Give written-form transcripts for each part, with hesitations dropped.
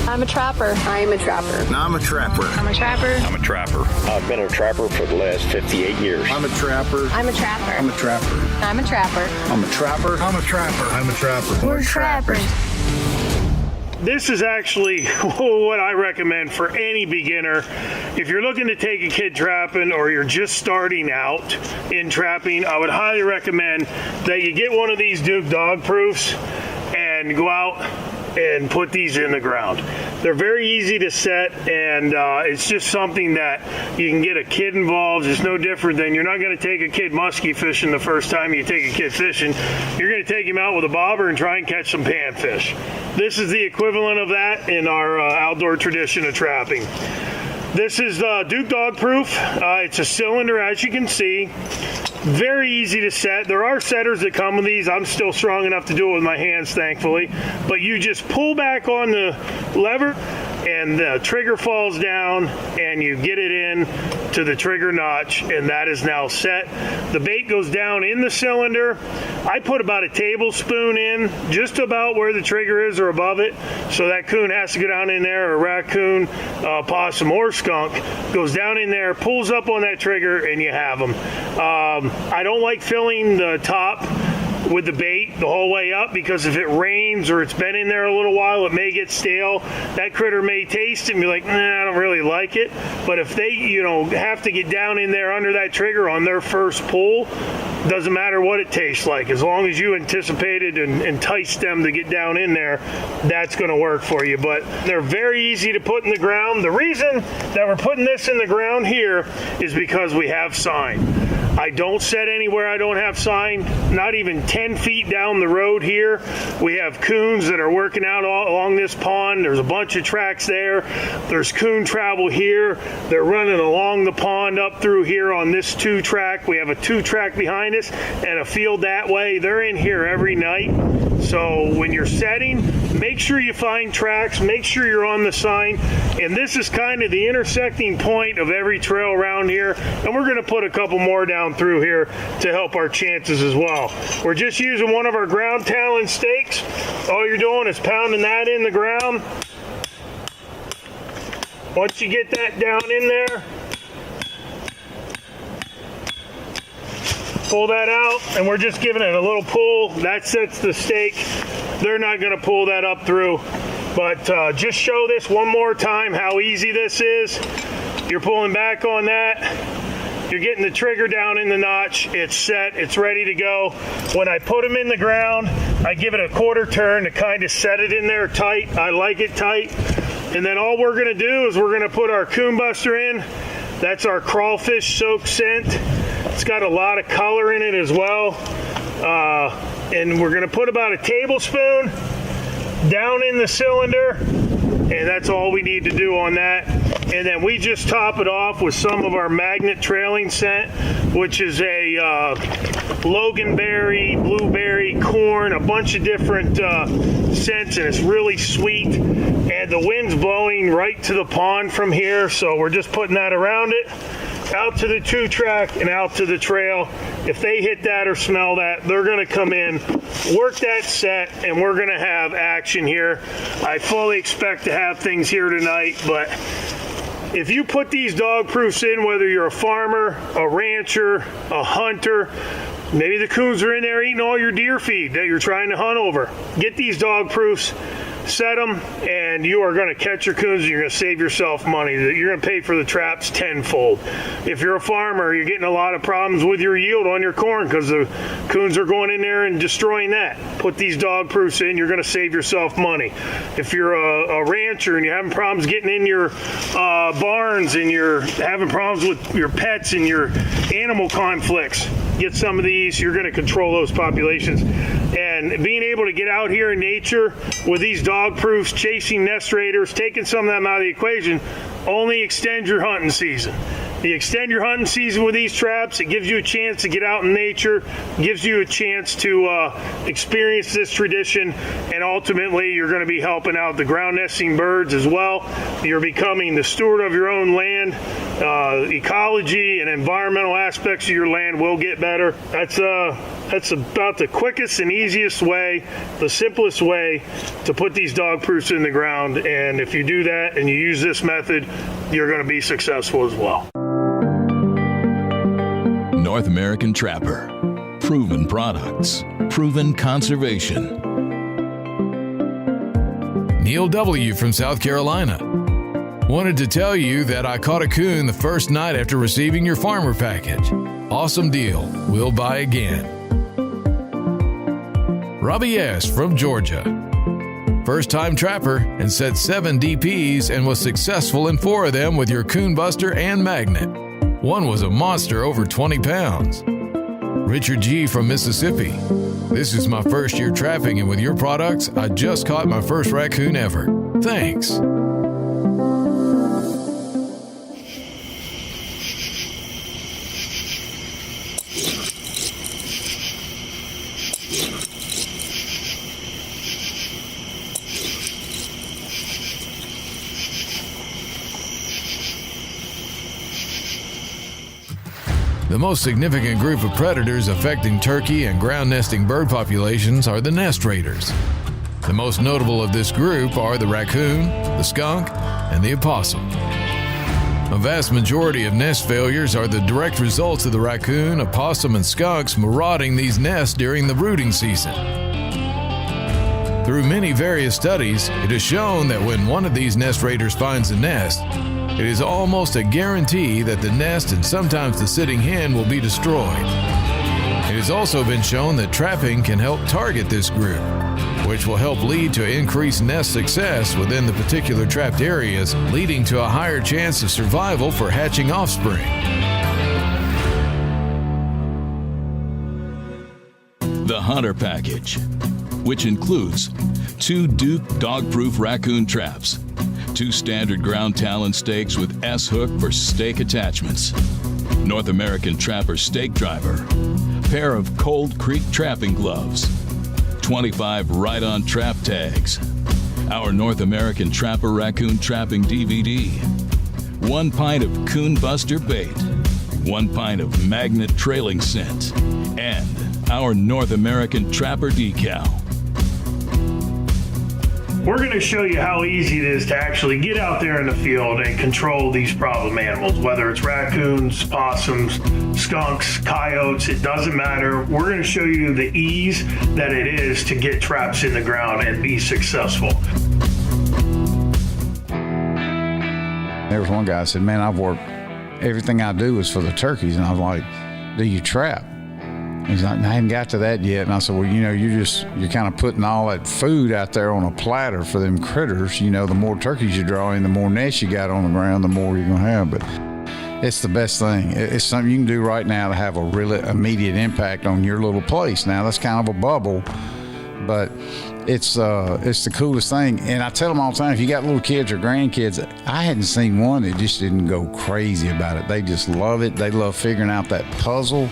I'm a trapper. I'm a trapper. I'm a trapper. I'm a trapper. I'm a trapper. I've been a trapper for the last 58 years. I'm a trapper. I'm a trapper. I'm a trapper. I'm a trapper. I'm a trapper. I'm a trapper. I'm a trapper. We're trappers. This is actually what I recommend for any beginner. If you're looking to take a kid trapping or you're just starting out in trapping, I would highly recommend that you get one of these Duke dog proofs and go out and put these in the ground. They're very easy to set, and it's just something that you can get a kid involved. It's no different than you're not going to take a kid muskie fishing the first time you take a kid fishing. You're going to take him out with a bobber and try and catch some panfish. This is the equivalent of that in our outdoor tradition of trapping. This is Duke dog proof. It's a cylinder, as you can see. Very easy to set. There are setters that come with these. I'm still strong enough to do it with my hands, thankfully. But you just pull back on the lever and the trigger falls down and you get it in to the trigger notch, and that is now set. The bait goes down in the cylinder. I put about a tablespoon in, just about where the trigger is or above it, so that coon has to go down in there, or raccoon, opossum, or skunk goes down in there, pulls up on that trigger, and you have them. I don't like filling the top with the bait the whole way up, because if it rains or it's been in there a little while, it may get stale. That critter may taste it and be like, nah, I don't really like it. But if they, have to get down in there under that trigger on their first pull, doesn't matter what it tastes like. As long as you anticipated and enticed them to get down in there, that's going to work for you. But they're very easy to put in the ground. The reason that we're putting this in the ground here is because we have sign. I don't set anywhere I don't have sign. Not even 10 feet down the road here, we have coons that are working out all along this pond. There's a bunch of tracks there. There's coon travel here. They're running along the pond up through here on this 2-track. We have a 2-track behind us and a field that way. They're in here every night. So when you're setting, make sure you find tracks, make sure you're on the sign. And this is kind of the intersecting point of every trail around here. And we're going to put a couple more down through here to help our chances as well. We're just using one of our ground talon stakes. All you're doing is pounding that in the ground. Once you get that down in there, pull that out, and we're just giving it a little pull. That sets the stake. They're not going to pull that up through. But just show this one more time how easy this is. You're pulling back on that. You're getting the trigger down in the notch. It's set. It's ready to go. When I put them in the ground, I give it a quarter turn to kind of set it in there tight. I like it tight. And then all we're going to do is we're going to put our coon buster in. That's our crawfish soaked scent. It's got a lot of color in it as well. And we're going to put about a tablespoon down in the cylinder. And that's all we need to do on that. And then we just top it off with some of our magnet trailing scent, which is a loganberry, blueberry, corn, a bunch of different scents, and it's really sweet. And the wind's blowing right to the pond from here, so we're just putting that around it, out to the 2-track and out to the trail. If they hit that or smell that, they're going to come in, work that set, and we're going to have action here. I fully expect to have things here tonight, but if you put these dog proofs in, whether you're a farmer, a rancher, a hunter, maybe the coons are in there eating all your deer feed that you're trying to hunt over, get these dog proofs, set them, and you are going to catch your coons, and you're going to save yourself money. You're going to pay for the traps tenfold. If you're a farmer, you're getting a lot of problems with your yield on your corn because the coons are going in there and destroying that. Put these dog proofs in, you're going to save yourself money. If you're a rancher and you're having problems getting in your barns and you're having problems with your pets and your animal conflicts, get some of these. You're going to control those populations. And being able to get out here in nature with these dog proofs, chasing nest raiders, taking some of them out of the equation, only extend your hunting season. You extend your hunting season with these traps, it gives you a chance to get out in nature, gives you a chance to experience this tradition, and ultimately you're going to be helping out the ground nesting birds as well. You're becoming the steward of your own land. Ecology and environmental aspects of your land will get better. That's That's about the quickest and easiest way, the simplest way to put these dog proofs in the ground. And if you do that and you use this method, you're going to be successful as well. North American Trapper. Proven products. Proven conservation. Neil W. from South Carolina. Wanted to tell you that I caught a coon the first night after receiving your farmer package. Awesome deal. We'll buy again. Robbie S. from Georgia. First-time trapper and set 7 DPs and was successful in 4 of them with your coon buster and magnet. One was a monster over 20 pounds. Richard G. from Mississippi. This is my first year trapping, and with your products, I just caught my first raccoon ever. Thanks. The most significant group of predators affecting turkey and ground nesting bird populations are the nest raiders. The most notable of this group are the raccoon, the skunk, and the opossum. A vast majority of nest failures are the direct results of the raccoon, opossum, and skunks marauding these nests during the brooding season. Through many various studies, it is shown that when one of these nest raiders finds a nest, it is almost a guarantee that the nest and sometimes the sitting hen will be destroyed. It has also been shown that trapping can help target this group, which will help lead to increased nest success within the particular trapped areas, leading to a higher chance of survival for hatching offspring. The Hunter Package, which includes 2 Duke dog-proof raccoon traps, 2 standard ground talon stakes with S-hook for stake attachments, North American Trapper stake driver, pair of Cold Creek trapping gloves, 25 ride-on trap tags, our North American Trapper raccoon trapping DVD, 1 pint of coon buster bait, 1 pint of magnet trailing scent, and our North American Trapper decal. We're going to show you how easy it is to actually get out there in the field and control these problem animals, whether it's raccoons, possums, skunks, coyotes, it doesn't matter. We're going to show you the ease that it is to get traps in the ground and be successful. There was one guy that said, man, I've worked, everything I do is for the turkeys. And I was like, do you trap? He's like, I haven't got to that yet. And I said, well, you're kind of putting all that food out there on a platter for them critters. The more turkeys you draw in, the more nests you got on the ground, the more you're going to have. But it's the best thing. It's something you can do right now to have a really immediate impact on your little place. Now, that's kind of a bubble, but it's the coolest thing. And I tell them all the time, if you got little kids or grandkids, I hadn't seen one that just didn't go crazy about it. They just love it. They love figuring out that puzzle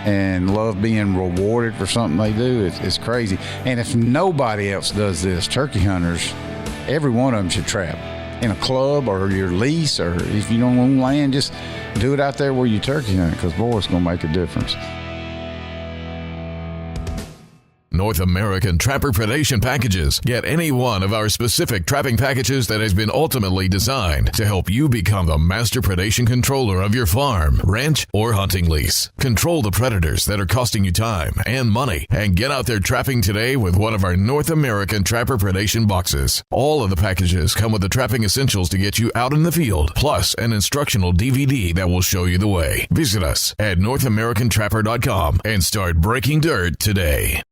and love being rewarded for something they do. It's crazy. And if nobody else does this, turkey hunters, every one of them should trap in a club or your lease, or if you don't own land, just do it out there where you turkey hunt, because boy, it's going to make a difference. North American Trapper Predation Packages. Get any one of our specific trapping packages that has been ultimately designed to help you become the master predation controller of your farm, ranch, or hunting lease. Control the predators that are costing you time and money, and get out there trapping today with one of our North American Trapper Predation boxes. All of the packages come with the trapping essentials to get you out in the field, plus an instructional DVD that will show you the way. Visit us at NorthAmericanTrapper.com and start breaking dirt today.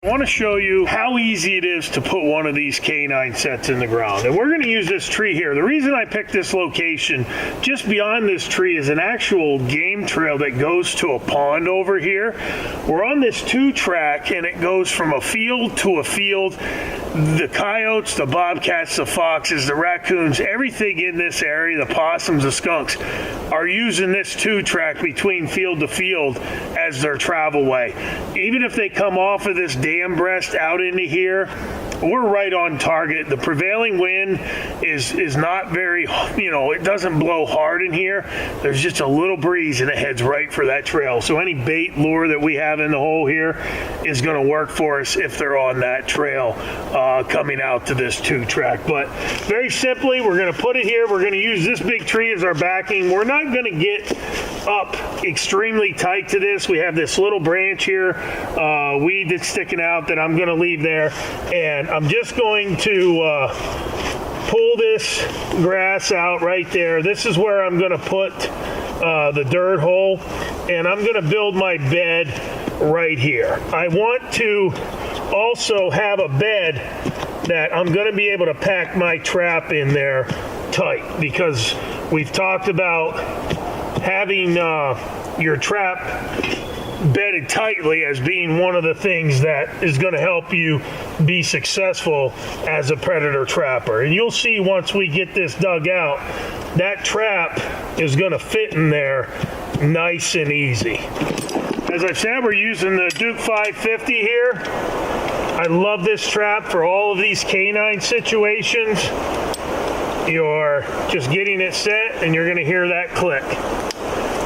I want to show you how easy it is to put one of these canine sets in the ground. And we're going to use this tree here. The reason I picked this location, just beyond this tree, is an actual game trail that goes to a pond over here. We're on this 2-track, and it goes from a field to a field. The coyotes, the bobcats, the foxes, the raccoons, everything in this area, the possums, the skunks, are using this 2-track between field to field as their travel way. Even if they come off of this dam breast out into here, we're right on target. The prevailing wind is not very, it doesn't blow hard in here. There's just a little breeze and it heads right for that trail. So any bait lure that we have in the hole here is going to work for us if they're on that trail coming out to this 2-track. But very simply, we're going to put it here. We're going to use this big tree as our backing. We're not going to get up extremely tight to this. We have this little branch here, weed that's sticking out that I'm going to leave there, and I'm just going to pull this grass out right there. This is where I'm going to put the dirt hole, and I'm going to build my bed right here. I want to also have a bed that I'm going to be able to pack my trap in there tight, because we've talked about having your trap bedded tightly as being one of the things that is going to help you be successful as a predator trapper. And you'll see once we get this dug out, that trap is going to fit in there nice and easy. As I said, we're using the Duke 550 here. I love this trap for all of these canine situations. You're just getting it set and you're going to hear that click.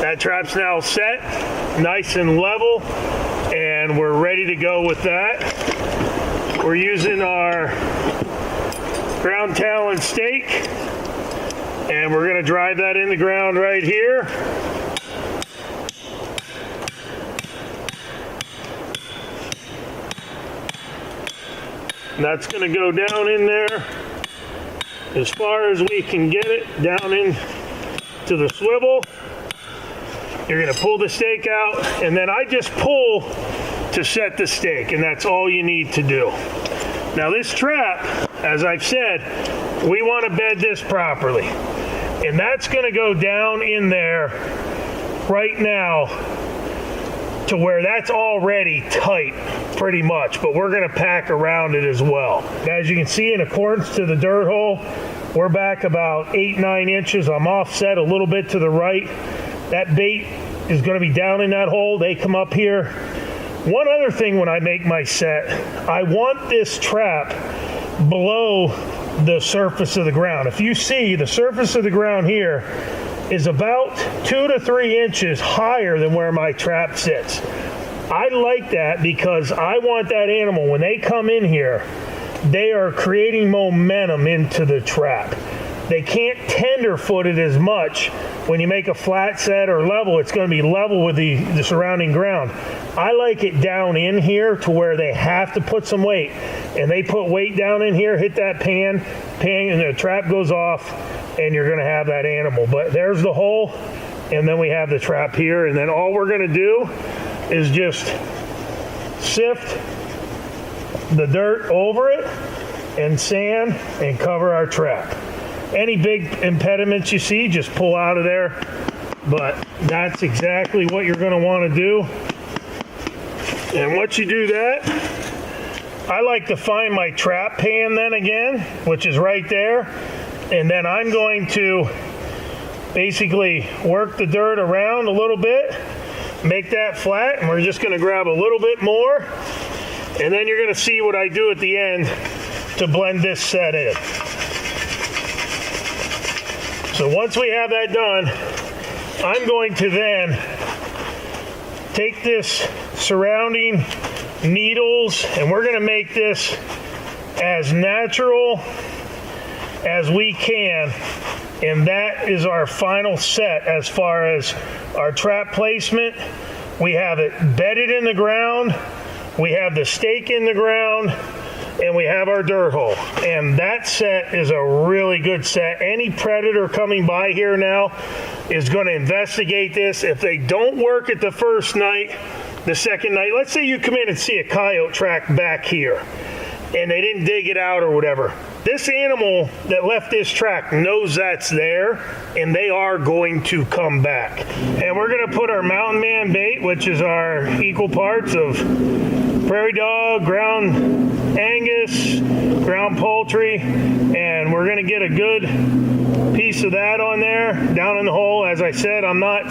That trap's now set, nice and level, and we're ready to go with that. We're using our ground talon stake, and we're going to drive that in the ground right here. And that's going to go down in there as far as we can get it, down in to the swivel. You're going to pull the stake out, and then I just pull to set the stake, and that's all you need to do. Now this trap, as I've said, we want to bed this properly, and that's going to go down in there right now to where that's already tight pretty much, but we're going to pack around it as well. As you can see, in accordance to the dirt hole, we're back about 8-9 inches. I'm offset a little bit to the right. That bait is going to be down in that hole. They come up here. One other thing when I make my set, I want this trap below the surface of the ground. If you see, the surface of the ground here is about 2 to 3 inches higher than where my trap sits. I like that because I want that animal, when they come in here, they are creating momentum into the trap. They can't tenderfoot it as much. When you make a flat set or level, it's going to be level with the surrounding ground. I like it down in here to where they have to put some weight. And they put weight down in here, hit that pan, and the trap goes off, and you're going to have that animal. But there's the hole, and then we have the trap here. And then all we're going to do is just sift the dirt over it and sand and cover our trap. Any big impediments you see, just pull out of there. But that's exactly what you're going to want to do. And once you do that, I like to find my trap pan then again, which is right there. And then I'm going to basically work the dirt around a little bit, make that flat, and we're just going to grab a little bit more. And then you're going to see what I do at the end to blend this set in. So once we have that done, I'm going to then take this surrounding needles, and we're going to make this as natural as we can. And that is our final set as far as our trap placement. We have it bedded in the ground, we have the stake in the ground, and we have our dirt hole. And that set is a really good set. Any predator coming by here now is going to investigate this. If they don't work it the first night, the second night, let's say you come in and see a coyote track back here and they didn't dig it out or whatever. This animal that left this track knows that's there, and they are going to come back. And we're going to put our mountain man bait, which is our equal parts of prairie dog, ground Angus, ground poultry, and we're going to get a good piece of that on there down in the hole. As I said, I'm not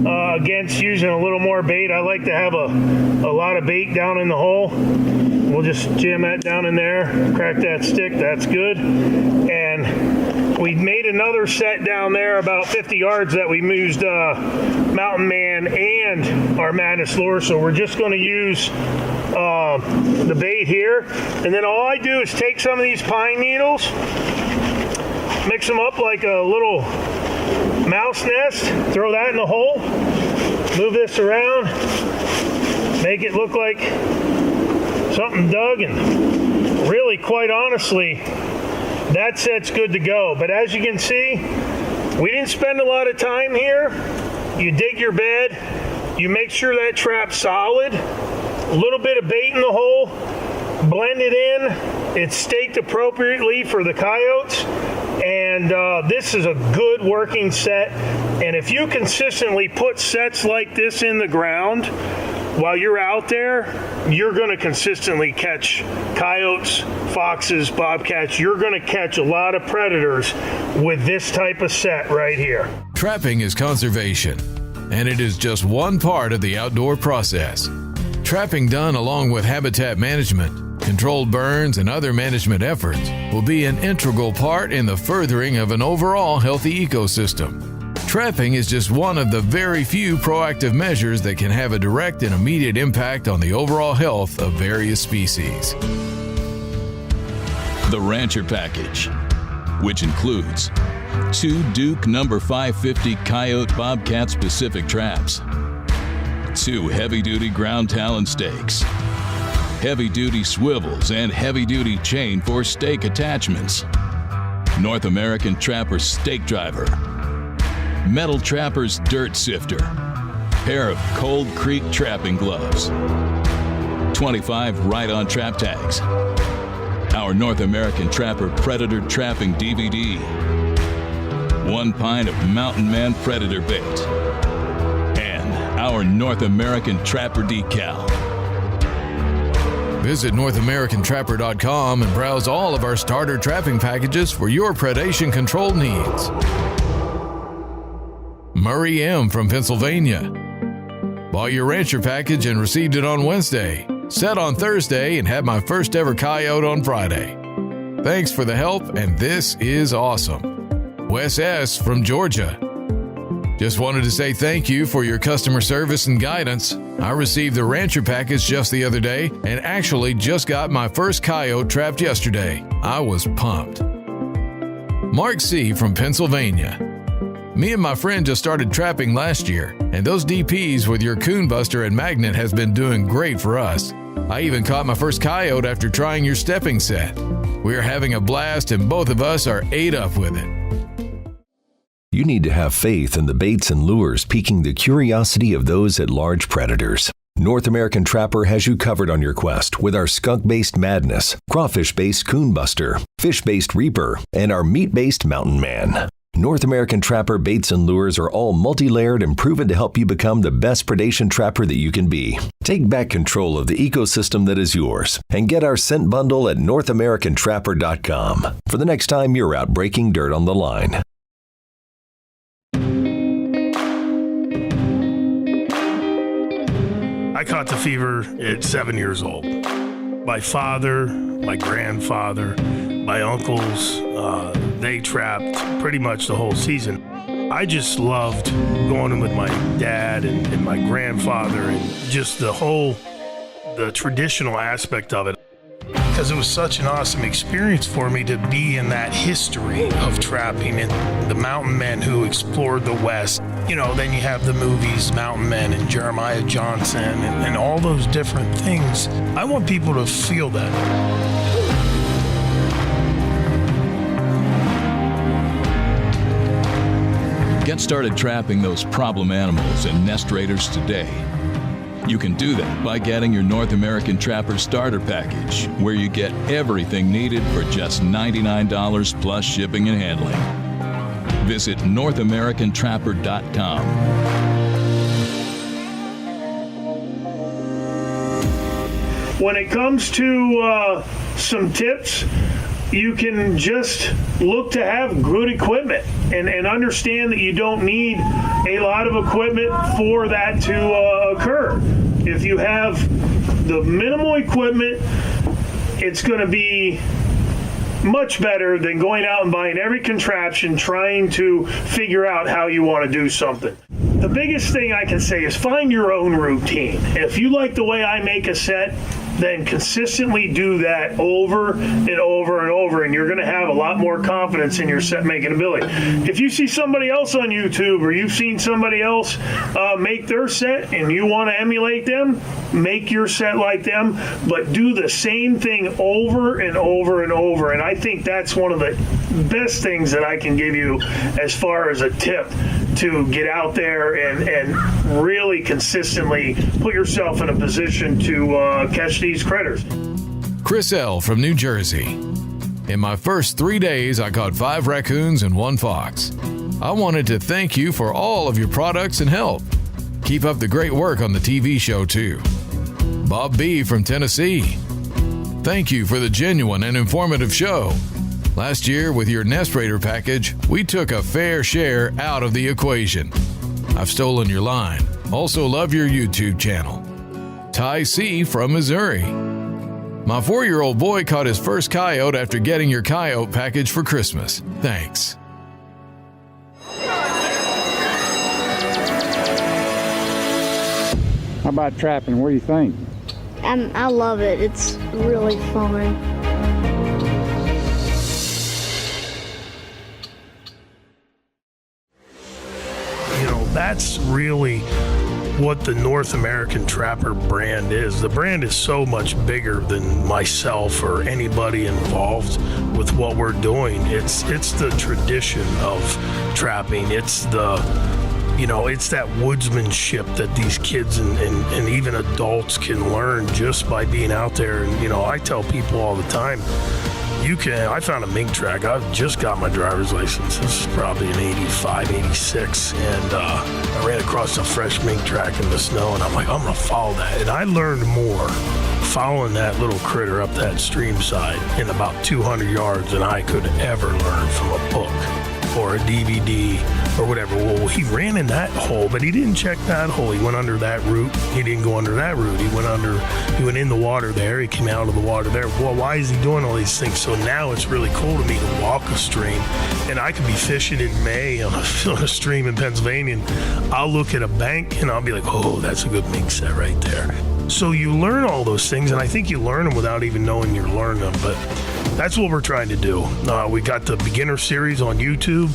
against using a little more bait. I like to have a lot of bait down in the hole. We'll just jam that down in there, crack that stick, that's good. And we made another set down there about 50 yards that we used Mountain Man and our Madness lure, so we're just going to use the bait here. And then all I do is take some of these pine needles, mix them up like a little mouse nest, throw that in the hole, move this around, make it look like something dug, and really, quite honestly, that set's good to go. But as you can see, we didn't spend a lot of time here. You dig your bed, you make sure that trap's solid, a little bit of bait in the hole, blend it in, it's staked appropriately for the coyotes, and this is a good working set. And if you consistently put sets like this in the ground while you're out there, you're going to consistently catch coyotes, foxes, bobcats. You're going to catch a lot of predators with this type of set right here. Trapping is conservation, and it is just one part of the outdoor process. Trapping done along with habitat management, controlled burns, and other management efforts will be an integral part in the furthering of an overall healthy ecosystem. Trapping is just one of the very few proactive measures that can have a direct and immediate impact on the overall health of various species. The Rancher Package, which includes 2 Duke No. 550 Coyote Bobcat specific traps, 2 heavy-duty ground talon stakes, heavy-duty swivels and heavy-duty chain for stake attachments, North American Trapper stake driver, Metal Trapper's dirt sifter, pair of Cold Creek trapping gloves, 25 ride-on trap tags, our North American Trapper Predator Trapping DVD, 1 pint of Mountain Man Predator bait, and our North American Trapper decal. Visit NorthAmericanTrapper.com and browse all of our starter trapping packages for your predation control needs. Murray M. from Pennsylvania. Bought your Rancher package and received it on Wednesday. Set on Thursday and had my first ever coyote on Friday. Thanks for the help, and this is awesome. Wes S. from Georgia. Just wanted to say thank you for your customer service and guidance. I received the Rancher package just the other day and actually just got my first coyote trapped yesterday. I was pumped. Mark C. from Pennsylvania. Me and my friend just started trapping last year, and those DPs with your coon buster and magnet has been doing great for us. I even caught my first coyote after trying your stepping set. We are having a blast, and both of us are ate up with it. You need to have faith in the baits and lures piquing the curiosity of those at large predators. North American Trapper has you covered on your quest with our skunk-based Madness, crawfish-based Coon Buster, fish-based Reaper, and our meat-based Mountain Man. North American Trapper baits and lures are all multi-layered and proven to help you become the best predation trapper that you can be. Take back control of the ecosystem that is yours and get our scent bundle at NorthAmericanTrapper.com for the next time you're out breaking dirt on the line. I caught the fever at 7 years old. My father, my grandfather, my uncles, they trapped pretty much the whole season. I just loved going in with my dad and my grandfather and just the traditional aspect of it. Because it was such an awesome experience for me to be in that history of trapping and the mountain men who explored the West. You know, then you have the movies, Mountain Men and Jeremiah Johnson and all those different things. I want people to feel that. Get started trapping those problem animals and nest raiders today. You can do that by getting your North American Trapper Starter Package, where you get everything needed for just $99 plus shipping and handling. Visit NorthAmericanTrapper.com. When it comes to some tips, you can just look to have good equipment and understand that you don't need a lot of equipment for that to occur. If you have the minimal equipment, it's going to be much better than going out and buying every contraption trying to figure out how you want to do something. The biggest thing I can say is find your own routine. If you like the way I make a set, then consistently do that over and over and over, and you're going to have a lot more confidence in your set making ability. If you see somebody else on YouTube or you've seen somebody else make their set and you want to emulate them, make your set like them, but do the same thing over and over and over. And I think that's one of the best things that I can give you as far as a tip to get out there and really consistently put yourself in a position to catch these critters. Chris L. from New Jersey. In my first 3 days, I caught 5 raccoons and 1 fox. I wanted to thank you for all of your products and help. Keep up the great work on the TV show, too. Bob B. from Tennessee. Thank you for the genuine and informative show. Last year, with your Nest Raider package, we took a fair share out of the equation. I've stolen your line. Also love your YouTube channel. Ty C. from Missouri. My 4-year-old boy caught his first coyote after getting your coyote package for Christmas. Thanks. How about trapping? What do you think? I love it. It's really fun. That's really what the North American Trapper brand is. The brand is so much bigger than myself or anybody involved with what we're doing. It's the tradition of trapping. It's it's that woodsmanship that these kids and even adults can learn just by being out there. And, I tell people all the time, I found a mink track. I've just got my driver's license. This is probably an 85, 86. And I ran across a fresh mink track in the snow, and I'm like, I'm going to follow that. And I learned more following that little critter up that stream side in about 200 yards than I could ever learn from a book or a DVD or whatever. Well, he ran in that hole, but he didn't check that hole. He went under that root. He didn't go under that root. He went in the water there. He came out of the water there. Well, why is he doing all these things? So now it's really cool to me to walk a stream, and I could be fishing in May on a stream in Pennsylvania, and I'll look at a bank and I'll be like, oh, that's a good mink set right there. So you learn all those things, and I think you learn them without even knowing you're learning them, but that's what we're trying to do. We got the beginner series on YouTube.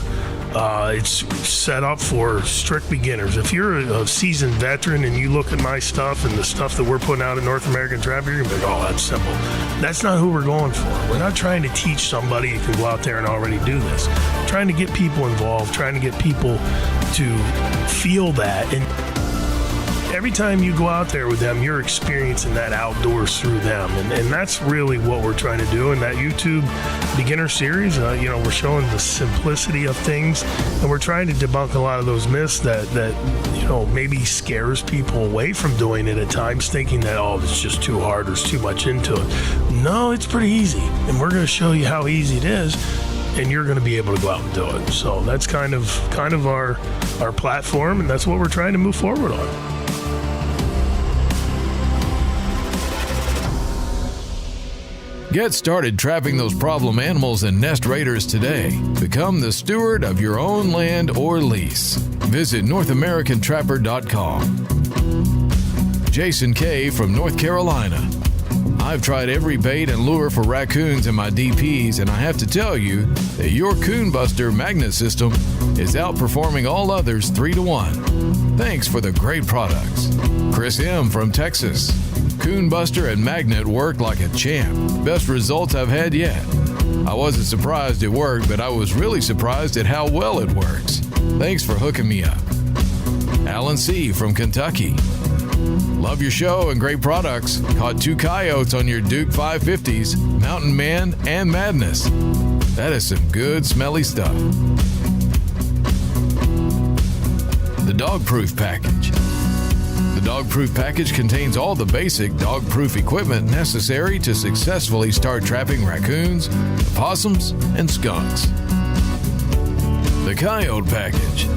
It's set up for strict beginners. If you're a seasoned veteran and you look at my stuff and the stuff that we're putting out in North American Trapper, you're going to be like, oh, that's simple. That's not who we're going for. We're not trying to teach somebody who can go out there and already do this. We're trying to get people involved, trying to get people to feel that. And every time you go out there with them, you're experiencing that outdoors through them. And that's really what we're trying to do in that YouTube beginner series. We're showing the simplicity of things, and we're trying to debunk a lot of those myths that maybe scares people away from doing it at times, thinking that, oh, it's just too hard or it's too much into it. No, it's pretty easy. And we're going to show you how easy it is, and you're going to be able to go out and do it. So that's kind of our platform, and that's what we're trying to move forward on. Get started trapping those problem animals and nest raiders today. Become the steward of your own land or lease. Visit NorthAmericanTrapper.com. Jason K. from North Carolina. I've tried every bait and lure for raccoons in my DPs, and I have to tell you that your Coon Buster magnet system is outperforming all others 3-1. Thanks for the great products. Chris M. from Texas. Coon Buster and Magnet worked like a champ. Best results I've had yet. I wasn't surprised it worked, but I was really surprised at how well it works. Thanks for hooking me up. Alan C. from Kentucky. Love your show and great products. Caught 2 coyotes on your Duke 550s, Mountain Man and Madness. That is some good smelly stuff. The Dog Proof Package. The dog-proof package contains all the basic dog-proof equipment necessary to successfully start trapping raccoons, opossums, and skunks. The Coyote package.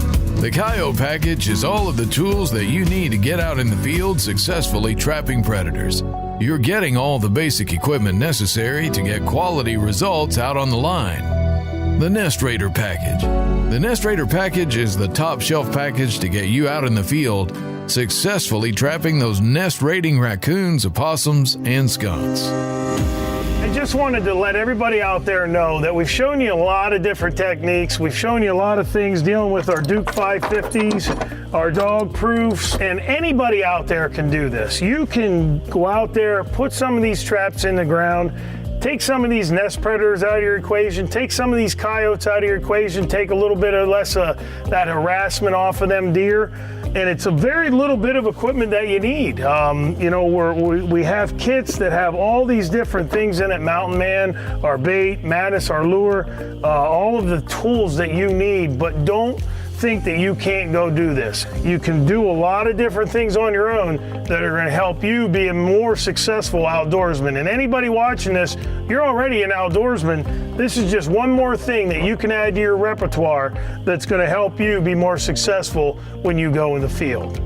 The Coyote package is all of the tools that you need to get out in the field successfully trapping predators. You're getting all the basic equipment necessary to get quality results out on the line. The Nest Raider package. The Nest Raider package is the top shelf package to get you out in the field successfully trapping those nest raiding raccoons, opossums, and skunks. I just wanted to let everybody out there know that we've shown you a lot of different techniques. We've shown you a lot of things dealing with our Duke 550s, our dog proofs, and anybody out there can do this. You can go out there, put some of these traps in the ground, take some of these nest predators out of your equation, take some of these coyotes out of your equation, take a little bit of less of that harassment off of them deer. And it's a very little bit of equipment that you need. We have kits that have all these different things in it, Mountain Man, our bait, Madness, our lure, all of the tools that you need, but don't think that you can't go do this. You can do a lot of different things on your own that are going to help you be a more successful outdoorsman. And anybody watching this, you're already an outdoorsman. This is just one more thing that you can add to your repertoire that's going to help you be more successful when you go in the field.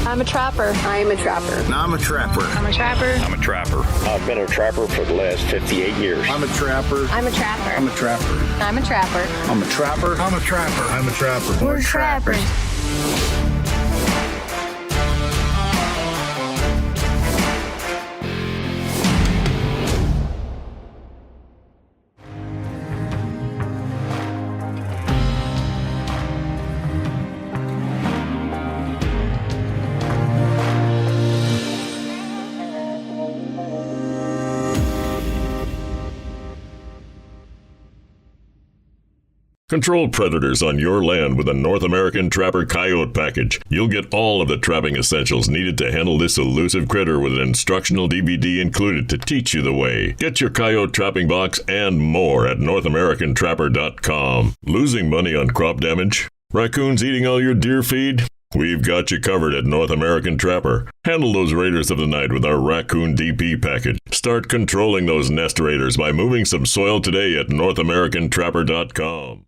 I'm a trapper. I am a trapper. I'm a trapper. I'm a trapper. I'm a trapper. I've been a trapper for the last 58 years. I'm a trapper. I'm a trapper. I'm a trapper. I'm a trapper. I'm a trapper. I'm a trapper. I'm a trapper. We're trappers. Control predators on your land with a North American Trapper Coyote package. You'll get all of the trapping essentials needed to handle this elusive critter with an instructional DVD included to teach you the way. Get your Coyote trapping box and more at NorthAmericanTrapper.com. Losing money on crop damage? Raccoons eating all your deer feed? We've got you covered at North American Trapper. Handle those raiders of the night with our Raccoon DP package. Start controlling those nest raiders by moving some soil today at NorthAmericanTrapper.com.